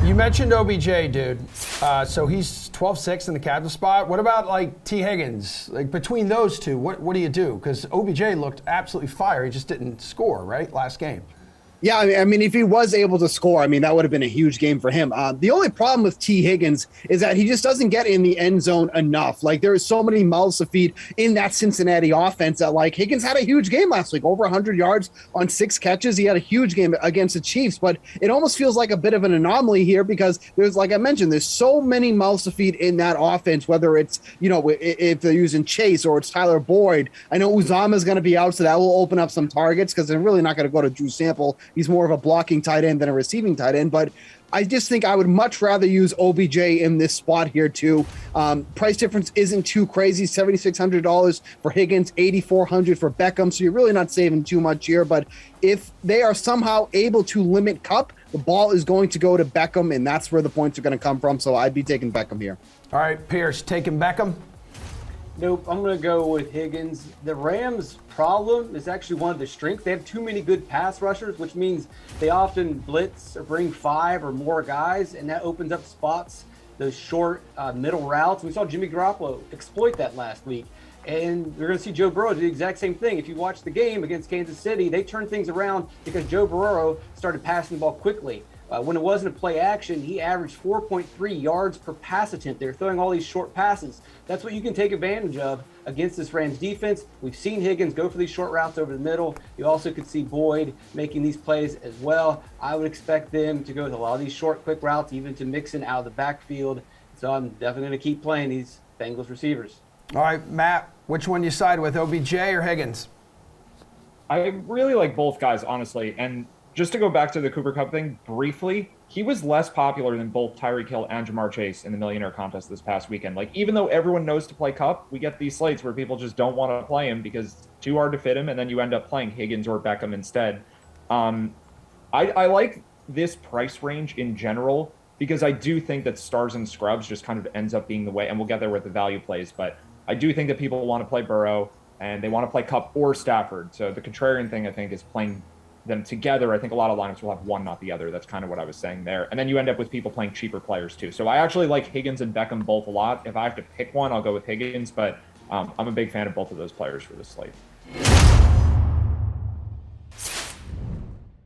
You mentioned OBJ, dude. So he's 12-6 in the captain spot. What about like Tee Higgins? Like between those two, what do you do? Because OBJ looked absolutely fire. He just didn't score, right? Last game. Yeah, I mean, if he was able to score, I mean, that would have been a huge game for him. The only problem with Tee Higgins is that he just doesn't get in the end zone enough. Like, there is so many mouths to feed in that Cincinnati offense that, like, Higgins had a huge game last week, over 100 yards on 6 catches. He had a huge game against the Chiefs, but it almost feels like a bit of an anomaly here because there's, like I mentioned, there's so many mouths to feed in that offense, whether it's, you know, if they're using Chase or it's Tyler Boyd. I know Uzama's going to be out, so that will open up some targets because they're really not going to go to Drew Sample. He's more of a blocking tight end than a receiving tight end, but I just think I would much rather use OBJ in this spot here too. Price difference isn't too crazy. $7,600 for Higgins, $8,400 for Beckham. So you're really not saving too much here, but if they are somehow able to limit Kupp, the ball is going to go to Beckham, and that's where the points are going to come from. So I'd be taking Beckham here. All right, Pearce, taking Beckham. Nope, I'm going to go with Higgins. The Rams' problem is actually one of their strengths. They have too many good pass rushers, which means they often blitz or bring 5 or more guys, and that opens up spots, those short middle routes. We saw Jimmy Garoppolo exploit that last week. And we're going to see Joe Burrow do the exact same thing. If you watch the game against Kansas City, they turned things around because Joe Burrow started passing the ball quickly. When it wasn't a play action, he averaged 4.3 yards per pass attempt. They're throwing all these short passes. That's what you can take advantage of against this Rams defense. We've seen Higgins go for these short routes over the middle. You also could see Boyd making these plays as well. I would expect them to go with a lot of these short, quick routes, even to Mixon out of the backfield. So I'm definitely going to keep playing these Bengals receivers. All right, Matt, which one you side with, OBJ or Higgins? I really like both guys, honestly. And just to go back to the Cooper Kupp thing briefly, he was less popular than both Tyreek Hill and Jamar Chase in the Millionaire Contest this past weekend. Like, even though everyone knows to play Kupp, we get these slates where people just don't want to play him because it's too hard to fit him, and then you end up playing Higgins or Beckham instead. I like this price range in general because I do think that stars and scrubs just kind of ends up being the way, and we'll get there with the value plays, but I do think that people want to play Burrow, and they want to play Kupp or Stafford. So the contrarian thing, I think, is playing them together. I think a lot of lineups will have one, not the other. That's kind of what I was saying there. And then you end up with people playing cheaper players too. So I actually like Higgins and Beckham both a lot. If I have to pick one, I'll go with Higgins, but I'm a big fan of both of those players for this slate.